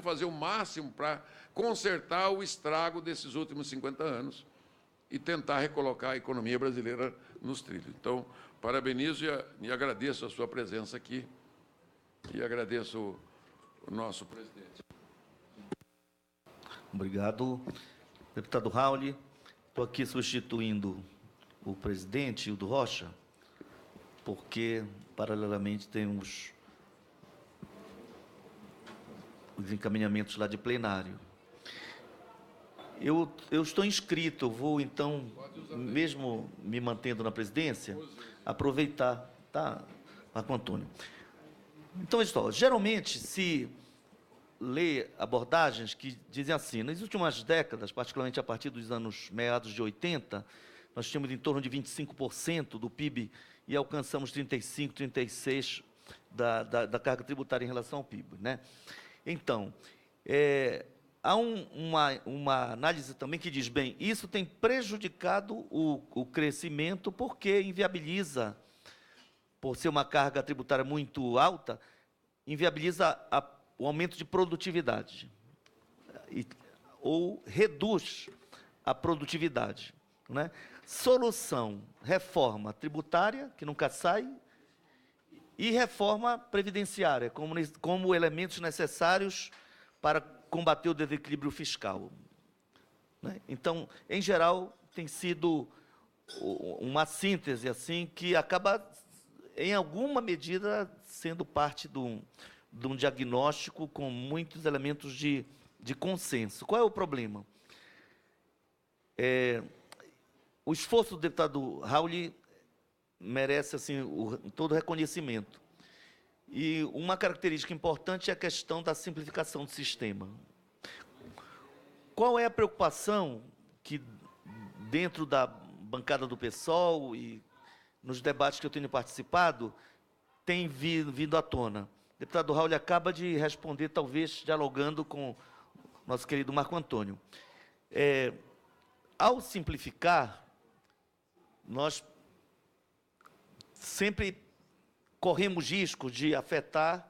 vamos fazer o máximo para consertar o estrago desses últimos 50 anos e tentar recolocar a economia brasileira nos trilhos. Então, parabenizo e agradeço a sua presença aqui e agradeço o nosso presidente. Obrigado. Deputado Raul, estou aqui substituindo o presidente, Hildo Rocha, porque, paralelamente, temos os encaminhamentos lá de plenário. Eu estou inscrito, eu vou, então, mesmo me mantendo na presidência, aproveitar, tá, Marco Antônio? Então, geralmente, se lê abordagens que dizem assim, nas últimas décadas, particularmente a partir dos anos meados de 80, nós tínhamos em torno de 25% do PIB e alcançamos 35%, 36% da carga tributária em relação ao PIB, né? Então, há uma análise também que diz, bem, isso tem prejudicado o crescimento porque inviabiliza, por ser uma carga tributária muito alta, inviabiliza o aumento de produtividade, ou reduz a produtividade, né? Solução, reforma tributária, que nunca sai, e reforma previdenciária, como elementos necessários para combater o desequilíbrio fiscal, né? Então, em geral, tem sido uma síntese assim que acaba, em alguma medida, sendo parte de um diagnóstico com muitos elementos de consenso. Qual é o problema? O esforço do deputado Raul merece assim, todo o reconhecimento. E uma característica importante é a questão da simplificação do sistema. Qual é a preocupação que, dentro da bancada do PSOL e nos debates que eu tenho participado, tem vindo à tona? O deputado Raul acaba de responder, talvez dialogando com o nosso querido Marco Antônio. Ao simplificar, nós sempre corremos risco de afetar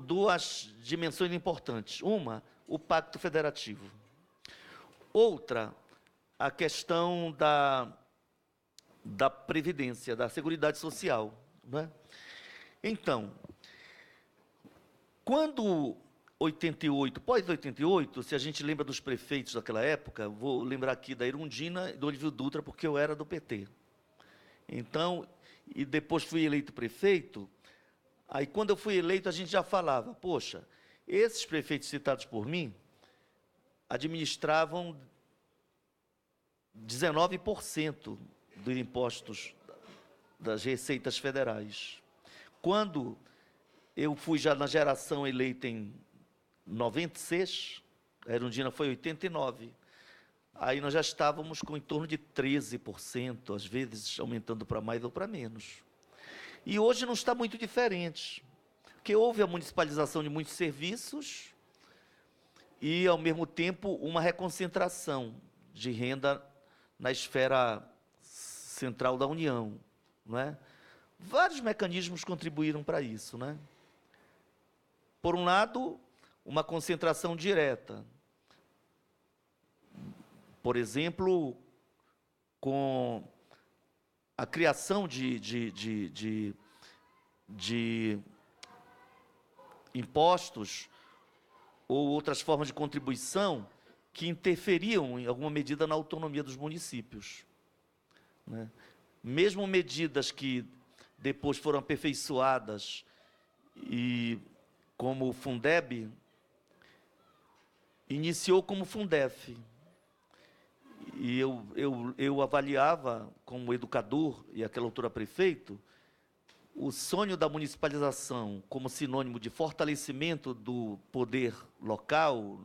duas dimensões importantes. Uma, o pacto federativo. Outra, a questão da previdência, da seguridade social, né? Então, quando 88, pós-88, se a gente lembra dos prefeitos daquela época, vou lembrar aqui da Erundina e do Olívio Dutra, porque eu era do PT. Então, e depois fui eleito prefeito, aí quando eu fui eleito a gente já falava, poxa, esses prefeitos citados por mim administravam 19% dos impostos das receitas federais. Quando eu fui já na geração eleita em 96, a Erundina foi 89, aí nós já estávamos com em torno de 13%, às vezes aumentando para mais ou para menos. E hoje não está muito diferente, porque houve a municipalização de muitos serviços e, ao mesmo tempo, uma reconcentração de renda na esfera central da União, não é? Vários mecanismos contribuíram para isso, né? Por um lado, uma concentração direta. Por exemplo, com a criação de impostos ou outras formas de contribuição que interferiam, em alguma medida, na autonomia dos municípios, né? Mesmo medidas que depois foram aperfeiçoadas, e como o Fundeb, iniciou como Fundef. E eu avaliava, como educador e àquela altura prefeito, o sonho da municipalização como sinônimo de fortalecimento do poder local,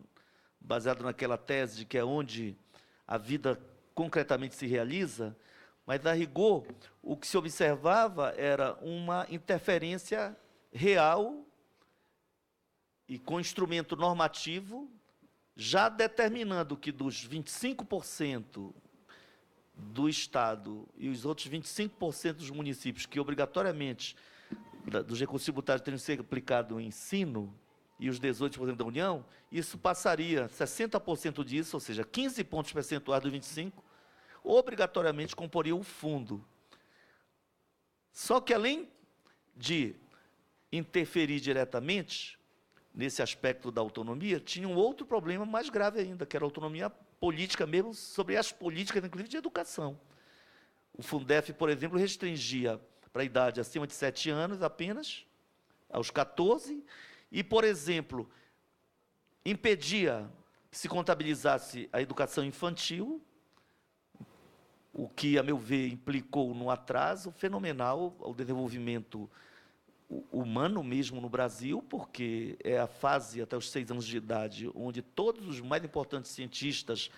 baseado naquela tese de que é onde a vida concretamente se realiza, mas, a rigor, o que se observava era uma interferência real e com instrumento normativo, já determinando que dos 25% do Estado e os outros 25% dos municípios que, obrigatoriamente, dos recursos tributários teriam que ser aplicados em ensino e os 18% da União, isso passaria, 60% disso, ou seja, 15 pontos percentuais dos 25, obrigatoriamente comporia o fundo. Só que, além de interferir diretamente nesse aspecto da autonomia, tinha um outro problema mais grave ainda, que era a autonomia política mesmo, sobre as políticas, inclusive, de educação. O Fundef, por exemplo, restringia para a idade acima de 7 anos apenas, aos 14, e, por exemplo, impedia que se contabilizasse a educação infantil, o que, a meu ver, implicou num atraso fenomenal ao desenvolvimento humano mesmo no Brasil, porque é a fase até os 6 anos de idade onde todos os mais importantes cientistas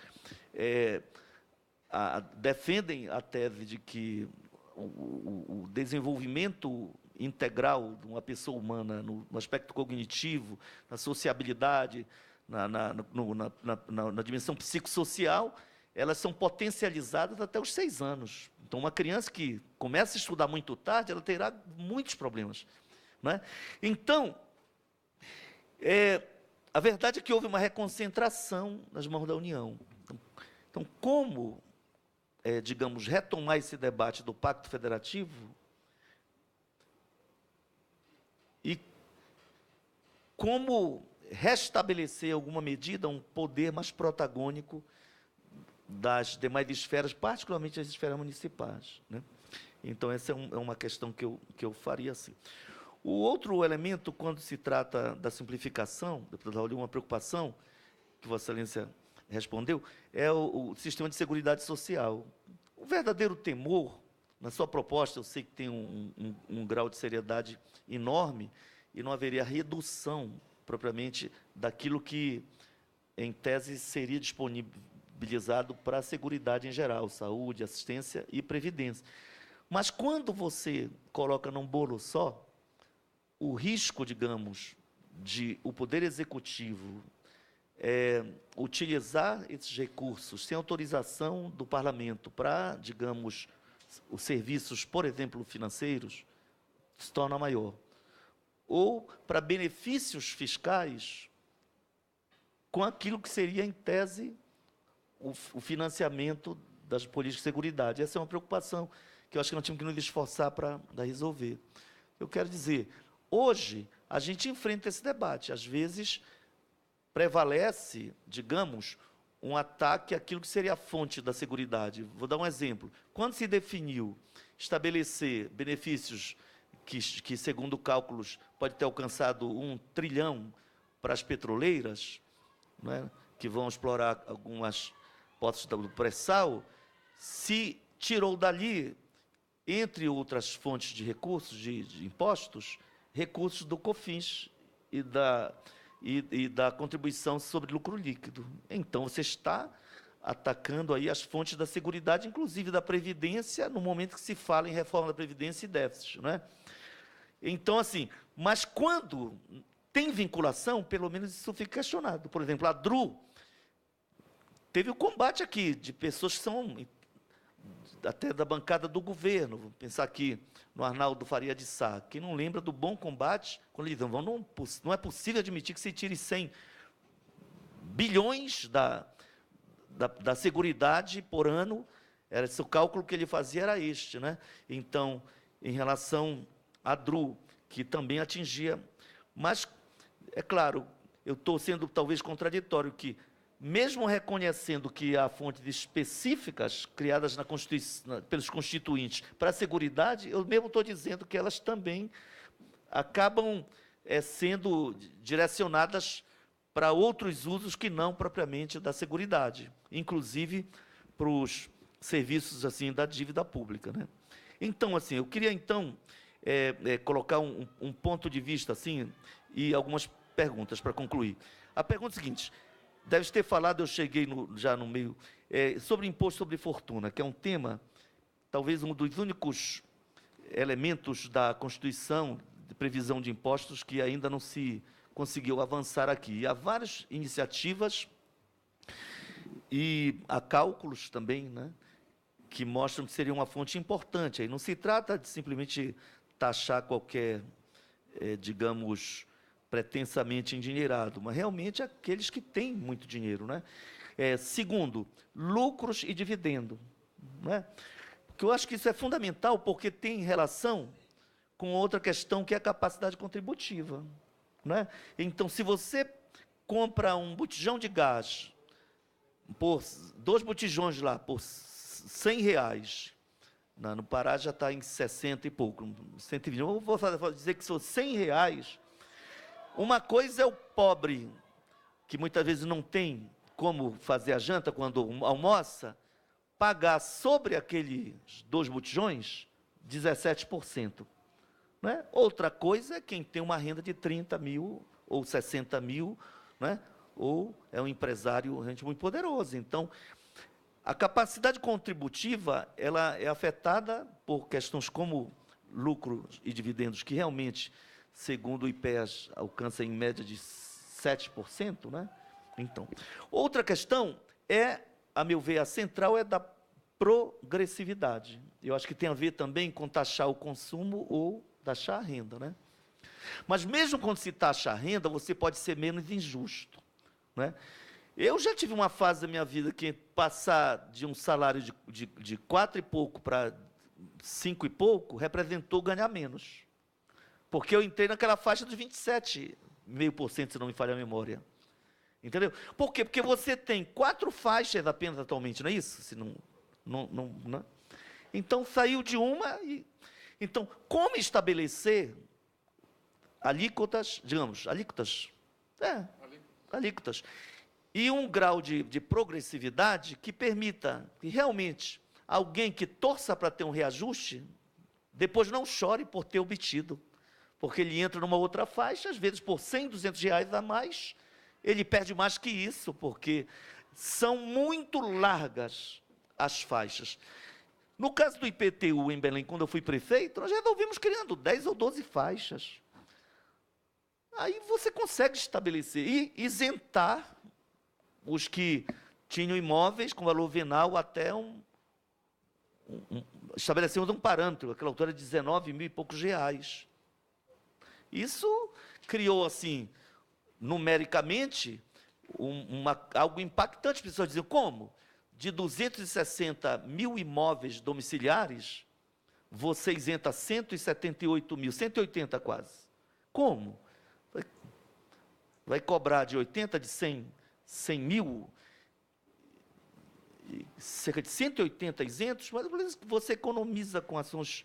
defendem a tese de que o desenvolvimento integral de uma pessoa humana no aspecto cognitivo, na sociabilidade, na dimensão psicossocial, elas são potencializadas até os 6 anos. Então, uma criança que começa a estudar muito tarde, ela terá muitos problemas. Não é? Então, a verdade é que houve uma reconcentração nas mãos da União. Então, como, digamos, retomar esse debate do Pacto Federativo e como restabelecer alguma medida, um poder mais protagônico das demais esferas, particularmente as esferas municipais, né? Então, essa é uma questão que eu faria assim. O outro elemento, quando se trata da simplificação, deputado Raul, uma preocupação, que Vossa Excelência respondeu, é o sistema de seguridade social. O verdadeiro temor, na sua proposta, eu sei que tem um grau de seriedade enorme, e não haveria redução, propriamente, daquilo que, em tese, seria disponibilizado para a seguridade em geral, saúde, assistência e previdência. Mas, quando você coloca num bolo só, o risco, digamos, de o Poder Executivo utilizar esses recursos sem autorização do Parlamento para, digamos, os serviços, por exemplo, financeiros, se torna maior. Ou para benefícios fiscais com aquilo que seria, em tese, o financiamento das políticas de seguridade. Essa é uma preocupação que eu acho que nós tínhamos que nos esforçar para resolver. Eu quero dizer, hoje, a gente enfrenta esse debate. Às vezes, prevalece, digamos, um ataque àquilo que seria a fonte da seguridade. Vou dar um exemplo. Quando se definiu estabelecer benefícios que, segundo cálculos, pode ter alcançado 1 trilhão para as petroleiras, não é? Que vão explorar algumas poços do pré-sal, se tirou dali, entre outras fontes de recursos, de impostos, recursos do COFINS e da contribuição sobre lucro líquido. Então, você está atacando aí as fontes da seguridade, inclusive da Previdência, no momento que se fala em reforma da Previdência e déficit, não é? Então, assim, mas quando tem vinculação, pelo menos isso fica questionado. Por exemplo, a DRU teve o combate aqui de pessoas que são até da bancada do governo. Vou pensar aqui no Arnaldo Faria de Sá. Quem não lembra do bom combate, quando eles dizem, não é possível admitir que se tire 100 bilhões da seguridade por ano. O cálculo que ele fazia era este, né? Então, em relação à DRU, que também atingia. Mas, é claro, eu estou sendo talvez contraditório, que, mesmo reconhecendo que há fontes específicas criadas pelos constituintes para a seguridade, eu mesmo estou dizendo que elas também acabam sendo direcionadas para outros usos que não propriamente da seguridade, inclusive para os serviços assim, da dívida pública, né? Então, assim, eu queria, então, colocar um ponto de vista assim, e algumas perguntas para concluir. A pergunta é a seguinte: deve ter falado, eu cheguei já no meio, sobre imposto sobre fortuna, que é um tema, talvez um dos únicos elementos da Constituição de previsão de impostos que ainda não se conseguiu avançar aqui. E há várias iniciativas e há cálculos também, né, que mostram que seria uma fonte importante. Aí não se trata de simplesmente taxar qualquer, digamos, pretensamente endinheirado, mas realmente aqueles que têm muito dinheiro, né? Segundo, lucros e dividendo, né? Porque eu acho que isso é fundamental, porque tem relação com outra questão, que é a capacidade contributiva, né? Então, se você compra um botijão de gás, por 2 botijões lá, por R$100, no Pará já está em 60 e pouco, 120. Eu vou dizer que são R$100. Uma coisa é o pobre, que muitas vezes não tem como fazer a janta quando almoça, pagar sobre aqueles 2 botijões 17%. Né? Outra coisa é quem tem uma renda de 30 mil ou 60 mil, né? Ou é um empresário realmente muito poderoso. Então, a capacidade contributiva ela é afetada por questões como lucros e dividendos, que realmente, segundo o IPEAS, alcança em média de 7%. Né? Então, outra questão é, a meu ver, a central é da progressividade. Eu acho que tem a ver também com taxar o consumo ou taxar a renda, né? Mas mesmo quando se taxa a renda, você pode ser menos injusto, né? Eu já tive uma fase da minha vida que passar de um salário de 4 e pouco para 5 e pouco representou ganhar menos. Porque eu entrei naquela faixa dos 27,5%, se não me falha a memória. Entendeu? Por quê? Porque você tem 4 faixas apenas atualmente, não é isso? Se não. Então, saiu de uma e... Então, como estabelecer alíquotas, digamos, alíquotas, e um grau de progressividade que permita que realmente alguém que torça para ter um reajuste, depois não chore por ter obtido, porque ele entra numa outra faixa, às vezes por R$100, R$200 a mais, ele perde mais que isso, porque são muito largas as faixas. No caso do IPTU em Belém, quando eu fui prefeito, nós resolvimos criando 10 ou 12 faixas. Aí você consegue estabelecer e isentar os que tinham imóveis com valor venal até estabelecemos um parâmetro, aquela altura de 19 mil e poucos reais. Isso criou, assim, numericamente, algo impactante. As pessoas diziam, como? De 260 mil imóveis domiciliares, você isenta 178 mil, 180 quase. Como? Vai cobrar de 80, de 100 mil, cerca de 180 isentos, mas você economiza com ações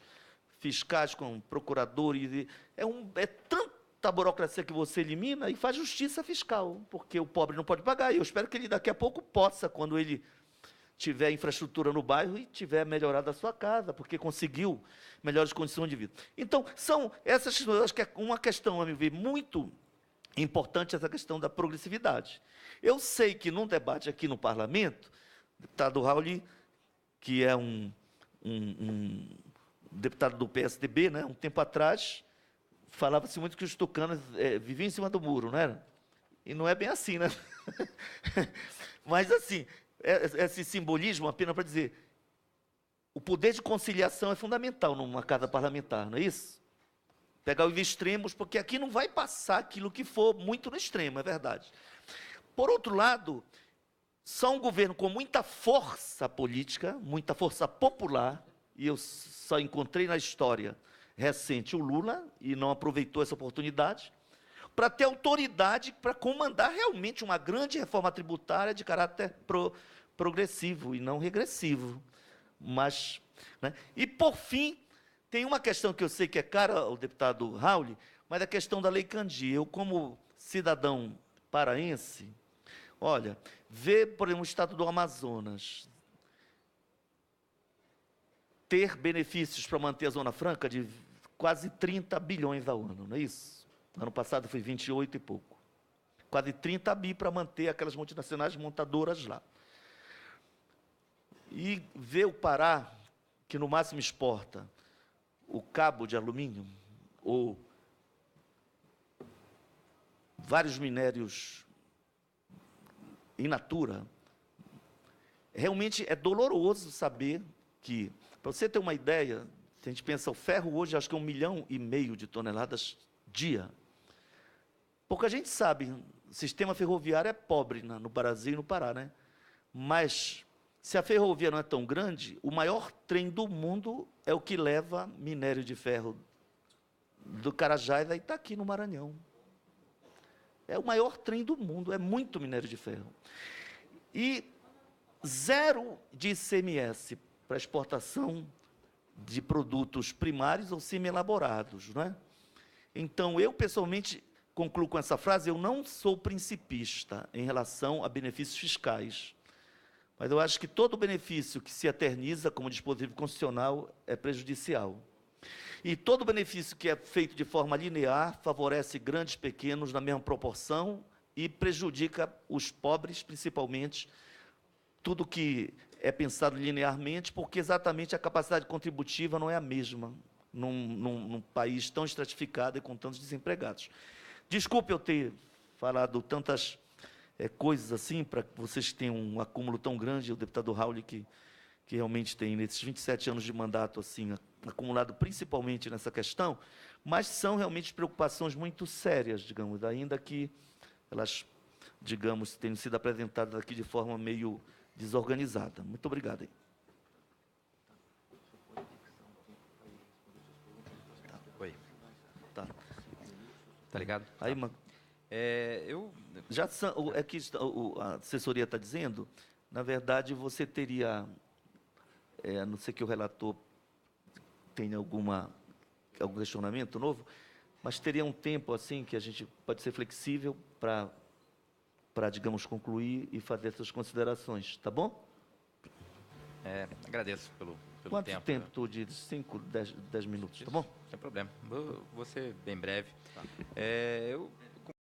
fiscais, com procuradores. É tanta burocracia que você elimina e faz justiça fiscal, porque o pobre não pode pagar. E eu espero que ele daqui a pouco possa, quando ele tiver infraestrutura no bairro e tiver melhorado a sua casa, porque conseguiu melhores condições de vida. Então, são essas, eu acho que é uma questão, a meu ver, muito importante, essa questão da progressividade. Eu sei que num debate aqui no parlamento, o deputado Raul, que é um deputado do PSDB, né, um tempo atrás, falava-se muito que os tucanos viviam em cima do muro, não era? E não é bem assim, né? Mas, assim, esse simbolismo apenas para dizer, o poder de conciliação é fundamental numa casa parlamentar, não é isso? Pegar os extremos, porque aqui não vai passar aquilo que for muito no extremo, é verdade. Por outro lado, só um governo com muita força política, muita força popular, e eu só encontrei na história recente o Lula, e não aproveitou essa oportunidade, para ter autoridade para comandar realmente uma grande reforma tributária de caráter progressivo e não regressivo. Mas, né? E, por fim, tem uma questão que eu sei que é cara ao deputado Raul, mas é a questão da Lei Candir. Eu, como cidadão paraense, olha, ver, por exemplo, o estado do Amazonas ter benefícios para manter a Zona Franca de quase 30 bilhões ao ano, não é isso? Ano passado foi 28 e pouco. Quase 30 bi para manter aquelas multinacionais montadoras lá. E ver o Pará, que no máximo exporta o cabo de alumínio, ou vários minérios in natura, realmente é doloroso saber que, para você ter uma ideia, se a gente pensa, o ferro hoje, acho que é 1,5 milhão de toneladas dia. Pouca gente sabe, o sistema ferroviário é pobre no Brasil e no Pará, né? Mas, se a ferrovia não é tão grande, o maior trem do mundo é o que leva minério de ferro do Carajás a Itaqui, no Maranhão. É o maior trem do mundo, é muito minério de ferro. E 0 de ICMS para exportação de produtos primários ou semi-elaborados, não é? Então, eu, pessoalmente, concluo com essa frase, eu não sou principista em relação a benefícios fiscais, mas eu acho que todo benefício que se eterniza como dispositivo constitucional é prejudicial. E todo benefício que é feito de forma linear favorece grandes e pequenos na mesma proporção e prejudica os pobres, principalmente, tudo que é pensado linearmente, porque exatamente a capacidade contributiva não é a mesma num país tão estratificado e com tantos desempregados. Desculpe eu ter falado tantas coisas assim, para que vocês tenham um acúmulo tão grande, o deputado Raul, que realmente tem, nesses 27 anos de mandato, assim, acumulado principalmente nessa questão, mas são realmente preocupações muito sérias, digamos, ainda que elas, digamos, tenham sido apresentadas aqui de forma meio desorganizada. Muito obrigado. Oi. Tá. Tá ligado? Aí, eu... Já é que a assessoria está dizendo, na verdade, você teria, a não ser que o relator tenha algum questionamento novo, mas teria um tempo assim que a gente pode ser flexível para, digamos, concluir e fazer essas considerações, tá bom? Agradeço pelo Quanto tempo. tempo tu diz? 5, 10 minutos, tá bom? Sem problema. Vou ser bem breve. Tá. Eu